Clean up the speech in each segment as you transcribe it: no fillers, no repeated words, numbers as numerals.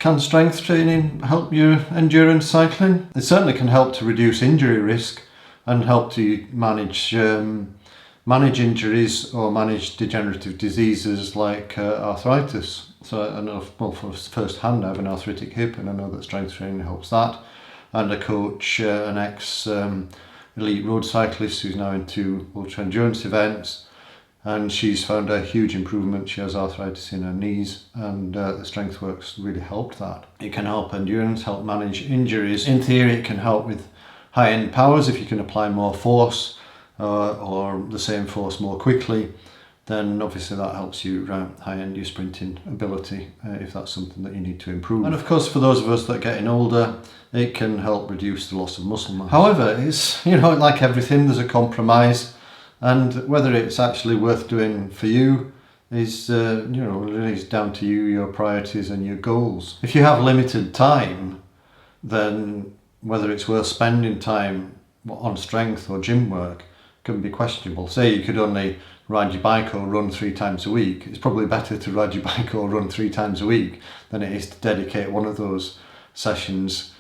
Can strength training help your endurance cycling? It certainly can help to reduce injury risk and help to manage injuries or manage degenerative diseases like arthritis. So I know, well, first hand I have an arthritic hip, and I know that strength training helps that. And I coach an elite road cyclist who's now into ultra endurance events, and she's found a huge improvement. She has arthritis in her knees, and the strength work's really helped that. It can help endurance, help manage injuries. In theory, it can help with high-end powers. If you can apply more force or the same force more quickly, then obviously that helps you high-end your sprinting ability if that's something that you need to improve. And of course, for those of us that are getting older, it can help reduce the loss of muscle mass. However, it's, like everything, there's a compromise. And whether it's actually worth doing for you is, really is down to you, your priorities and your goals. If you have limited time, then whether it's worth spending time on strength or gym work can be questionable. Say you could only ride your bike or run 3 times a week. It's probably better to ride your bike or run 3 times a week than it is to dedicate one of those sessions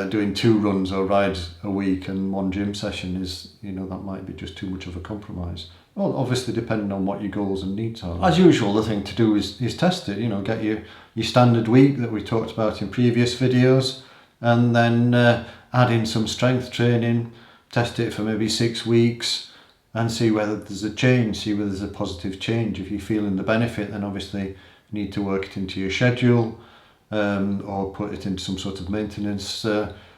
doing 2 runs or rides a week, and 1 gym session is, that might be just too much of a compromise. Well, obviously depending on what your goals and needs are. As usual, the thing to do is test it, get your standard week that we talked about in previous videos, and then add in some strength training, test it for maybe 6 weeks and see whether there's a change, see whether there's a positive change. If you're feeling the benefit, then obviously you need to work it into your schedule, or put it into some sort of maintenance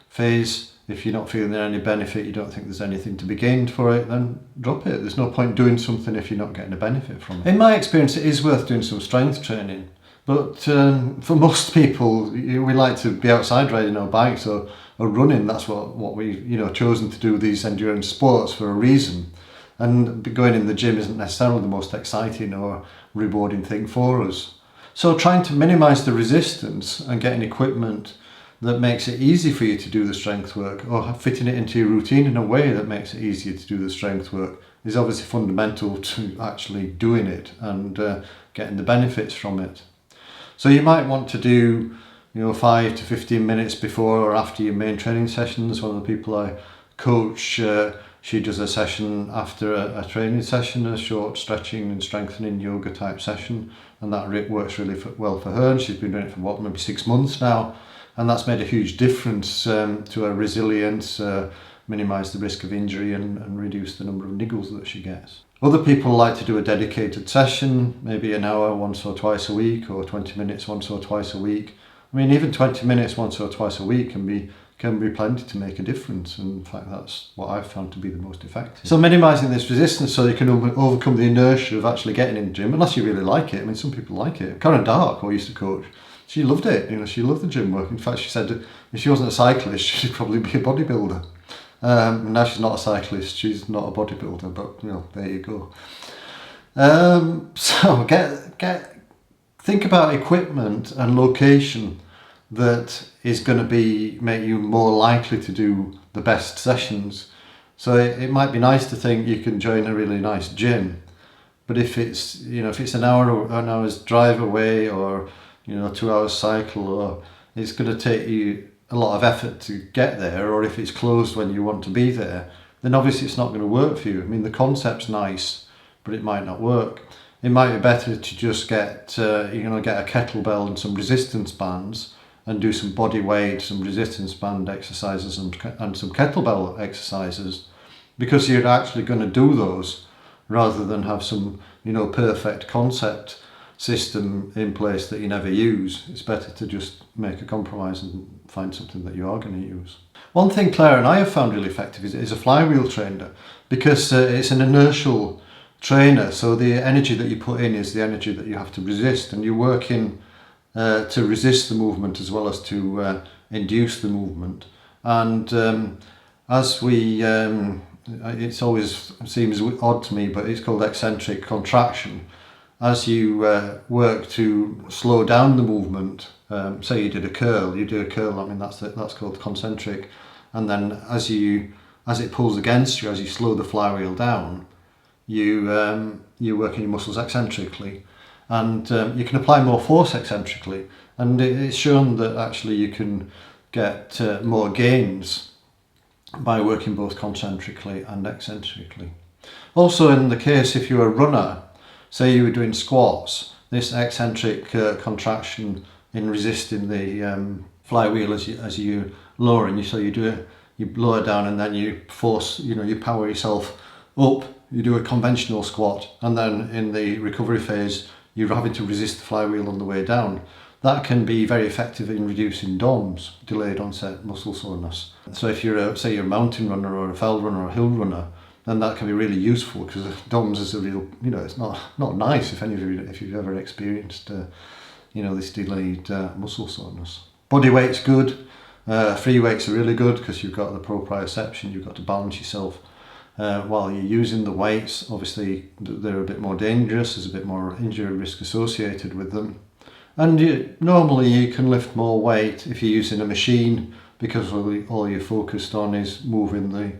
phase. If you're not feeling any benefit, you don't think there's anything to be gained for it, then drop it. There's no point doing something if you're not getting a benefit from it. In my experience, it is worth doing some strength training, but for most people, we like to be outside riding our bikes or running. That's what we've chosen to do these endurance sports for a reason. And going in the gym isn't necessarily the most exciting or rewarding thing for us. So trying to minimise the resistance and getting equipment that makes it easy for you to do the strength work, or fitting it into your routine in a way that makes it easier to do the strength work, is obviously fundamental to actually doing it and getting the benefits from it. So you might want to do 5 to 15 minutes before or after your main training sessions. One of the people I coach, she does a session after a training session, a short stretching and strengthening yoga type session, and that works really well for her. And she's been doing it for maybe 6 months now, and that's made a huge difference to her resilience, minimise the risk of injury and reduce the number of niggles that she gets. Other people like to do a dedicated session, maybe an hour once or twice a week, or 20 minutes once or twice a week. I mean, even 20 minutes once or twice a week can be plenty to make a difference, and in fact that's what I've found to be the most effective. So minimising this resistance so you can overcome the inertia of actually getting in the gym, unless you really like it. I mean, some people like it. Karen Dark, who I used to coach, she loved it. She loved the gym work. In fact, she said if she wasn't a cyclist, she'd probably be a bodybuilder. Now she's not a cyclist, she's not a bodybuilder, but there you go. So think about equipment and location that is going to make you more likely to do the best sessions. So it might be nice to think you can join a really nice gym, but if it's an hour's drive away, or 2 hours cycle, or it's going to take you a lot of effort to get there, or if it's closed when you want to be there, then obviously it's not going to work for you. I mean, the concept's nice, but it might not work. It might be better to just get a kettlebell and some resistance bands, and do some body weight, some resistance band exercises and some kettlebell exercises, because you're actually going to do those rather than have some perfect concept system in place that you never use. It's better to just make a compromise and find something that you are going to use. One thing Claire and I have found really effective is a flywheel trainer, because it's an inertial trainer, so the energy that you put in is the energy that you have to resist, and you're working to resist the movement as well as to induce the movement. And it always seems odd to me, but it's called eccentric contraction. As you work to slow down the movement, say you do a curl, I mean that's called concentric, and then as it pulls against you, as you slow the flywheel down, you're working your muscles eccentrically. and you can apply more force eccentrically, and it's shown that actually you can get more gains by working both concentrically and eccentrically. Also, in the case if you're a runner, say you were doing squats, this eccentric contraction in resisting the flywheel as you lower, and so you lower down and then you force, you power yourself up, you do a conventional squat, and then in the recovery phase you're having to resist the flywheel on the way down. That can be very effective in reducing DOMS, delayed onset muscle soreness. So if you're say you're a mountain runner or a fell runner or a hill runner, then that can be really useful, because DOMS is a real, it's not nice if you've ever experienced this delayed muscle soreness. Body weight's good. Free weights are really good because you've got the proprioception, you've got to balance yourself while you're using the weights. Obviously they're a bit more dangerous, there's a bit more injury risk associated with them. And normally you can lift more weight if you're using a machine, because all you're focused on is moving the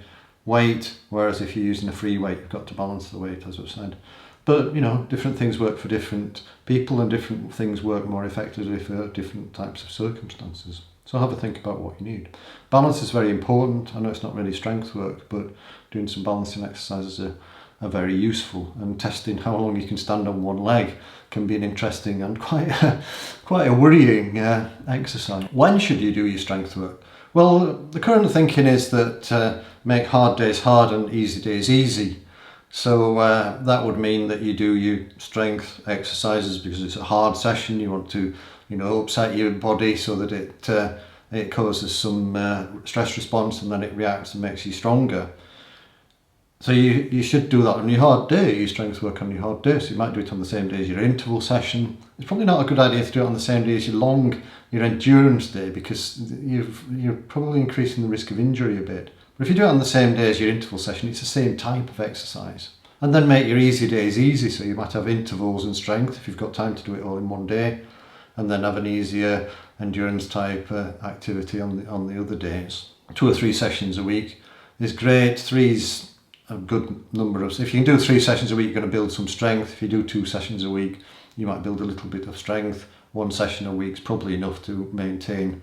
weight, whereas if you're using a free weight you've got to balance the weight, as I've said. But different things work for different people, and different things work more effectively for different types of circumstances. So have a think about what you need. Balance is very important. I know it's not really strength work, but doing some balancing exercises are very useful, and testing how long you can stand on one leg can be an interesting and quite a worrying exercise. When should you do your strength work? Well, the current thinking is that make hard days hard and easy days easy. So that would mean that you do your strength exercises because it's a hard session. You want to upset your body so that it causes some stress response, and then it reacts and makes you stronger. So you should do that on your hard day, your strength work on your hard day. So you might do it on the same day as your interval session. It's probably not a good idea to do it on the same day as your endurance day, because you're probably increasing the risk of injury a bit. But if you do it on the same day as your interval session, it's the same type of exercise. And then make your easy days easy. So you might have intervals and strength if you've got time to do it all in one day, and then have an easier endurance type activity on the other days. 2 or 3 sessions a week is great. 3's a good number of. If you can do 3 sessions a week, you're going to build some strength. If you do 2 sessions a week, you might build a little bit of strength. 1 session a week is probably enough to maintain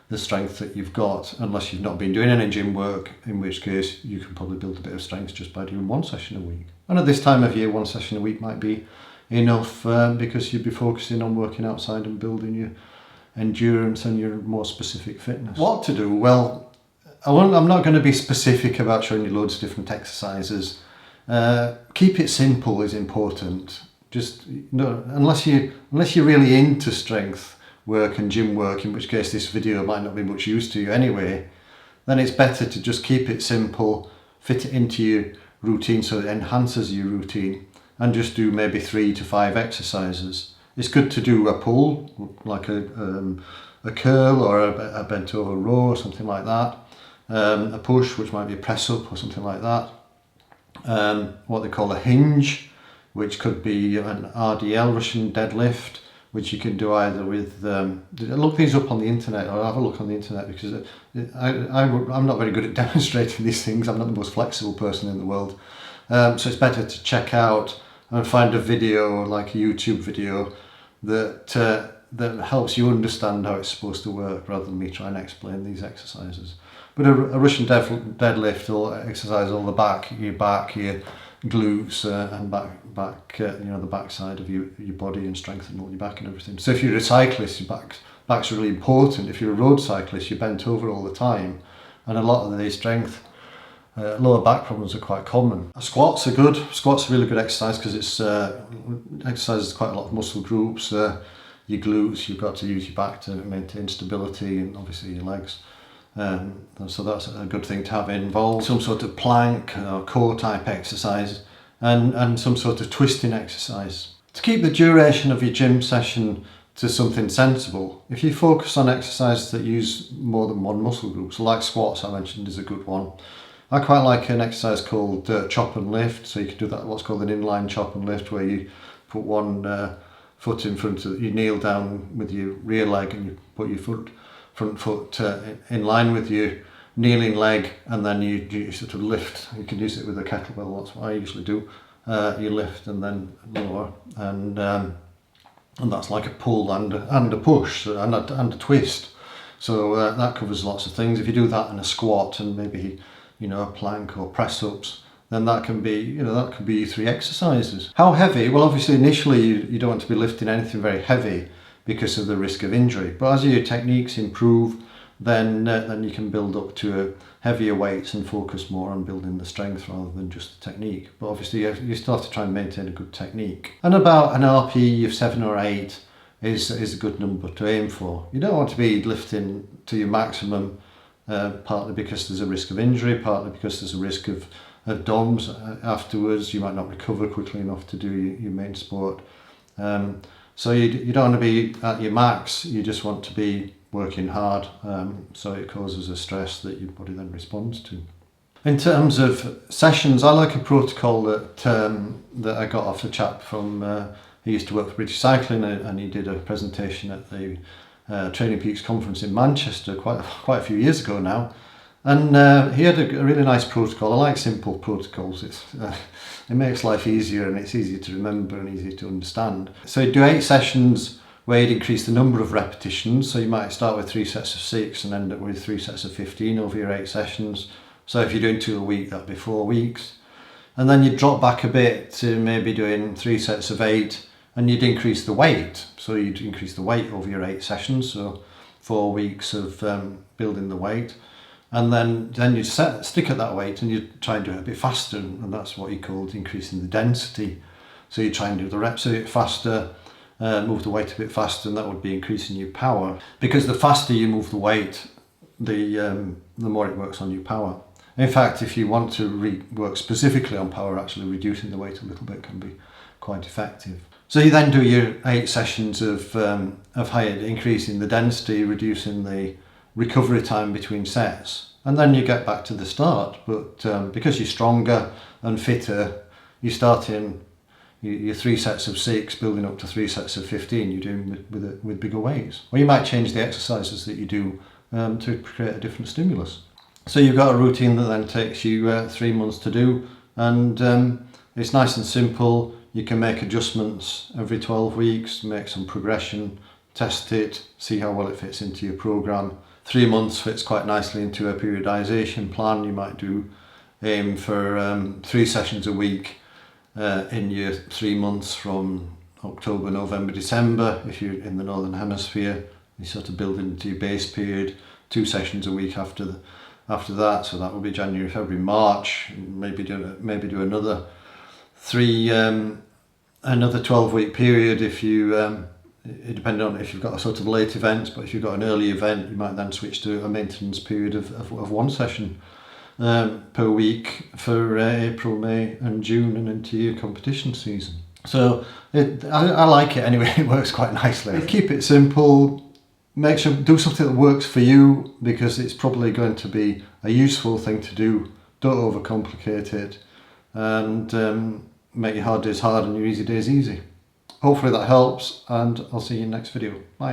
the strength that you've got, unless you've not been doing any gym work, in which case you can probably build a bit of strength just by doing 1 session a week. And at this time of year, 1 session a week might be enough because you'd be focusing on working outside and building your endurance and your more specific fitness. What to do? Well, I'm not going to be specific about showing you loads of different exercises. Keep it simple is important. Just unless you're really into strength work and gym work, in which case this video might not be much use to you anyway, then it's better to just keep it simple, fit it into your routine so it enhances your routine, and just do maybe 3 to 5 exercises. It's good to do a pull, like a curl or a bent over row or something like that. A push, which might be a press up or something like that. What they call a hinge, which could be an RDL, Russian deadlift, which you can do either with, look these up on the internet, or have a look on the internet, because I'm not very good at demonstrating these things. I'm not the most flexible person in the world. So it's better to check out and find a video, like a YouTube video, that helps you understand how it's supposed to work, rather than me trying to explain these exercises. But a Russian deadlift will exercise all the back, your glutes and back, the back side of your body, and strengthen all your back and everything. So if you're a cyclist, your back's really important. If you're a road cyclist, you're bent over all the time, and a lot of the strength, lower back problems are quite common. Squats are good. Squats are really good exercise because it's exercises quite a lot of muscle groups. Your glutes, you've got to use your back to maintain stability, and obviously your legs. So that's a good thing to have involved. Some sort of plank or core type exercise, and some sort of twisting exercise. To keep the duration of your gym session to something sensible, if you focus on exercises that use more than one muscle group, so like squats I mentioned is a good one. I quite like an exercise called chop and lift. So you can do that, what's called an inline chop and lift, where you put one foot in front of, you kneel down with your rear leg and you put your front foot in line with your kneeling leg, and then you sort of lift. You can use it with a kettlebell, that's what I usually do. You lift and then lower, and and that's like a pull and a push and a twist. So that covers lots of things. If you do that in a squat and maybe, you know, a plank or press ups, then that can be, you know, that could be 3 exercises. How heavy? Well, obviously initially you don't want to be lifting anything very heavy because of the risk of injury. But as your techniques improve, then you can build up to heavier weights and focus more on building the strength rather than just the technique. But obviously you still have to try and maintain a good technique. And about an RPE of 7 or 8 is a good number to aim for. You don't want to be lifting to your maximum, partly because there's a risk of injury, partly because there's a risk of DOMs afterwards. You might not recover quickly enough to do your main sport. So you don't want to be at your max, you just want to be working hard, so it causes a stress that your body then responds to. In terms of sessions, I like a protocol that I got off a chap from, he used to work for British Cycling, and he did a presentation at the Training Peaks conference in Manchester quite a few years ago now. And he had a really nice protocol. I like simple protocols. It makes life easier, and it's easier to remember and easier to understand. So you do 8 sessions where you'd increase the number of repetitions. So you might start with 3 sets of 6 and end up with 3 sets of 15 over your 8 sessions. So if you're doing 2 a week, that'd be 4 weeks. And then you'd drop back a bit to maybe doing 3 sets of 8, and you'd increase the weight. So you'd increase the weight over your 8 sessions. So 4 weeks of building the weight. And then you stick at that weight and you try and do it a bit faster, and that's what he called increasing the density. So you try and do the reps a bit faster, move the weight a bit faster, and that would be increasing your power. Because the faster you move the weight, the more it works on your power. In fact, if you want to work specifically on power, actually reducing the weight a little bit can be quite effective. So you then do your 8 sessions of higher, increasing the density, reducing the recovery time between sets, and then you get back to the start. But because you're stronger and fitter, you start in your 3 sets of 6 building up to 3 sets of 15 you're doing with bigger weights. Or you might change the exercises that you do to create a different stimulus. So you've got a routine that then takes you 3 months to do, and it's nice and simple. You can make adjustments every 12 weeks, make some progression, test it, see how well it fits into your program. 3 months fits quite nicely into a periodization plan. You might aim for 3 sessions a week in your 3 months from October, November, December. If you're in the Northern Hemisphere, you sort of build into your base period, 2 sessions a week after that. So that will be January, February, March. Maybe do another 12-week period if you. It depends on if you've got a sort of late event, but if you've got an early event, you might then switch to a maintenance period of 1 session per week for April, May and June, and into your competition season. So I like it anyway. It works quite nicely. Keep it simple. Make sure do something that works for you, because it's probably going to be a useful thing to do. Don't overcomplicate it, and make your hard days hard and your easy days easy. Hopefully that helps, and I'll see you in the next video. Bye.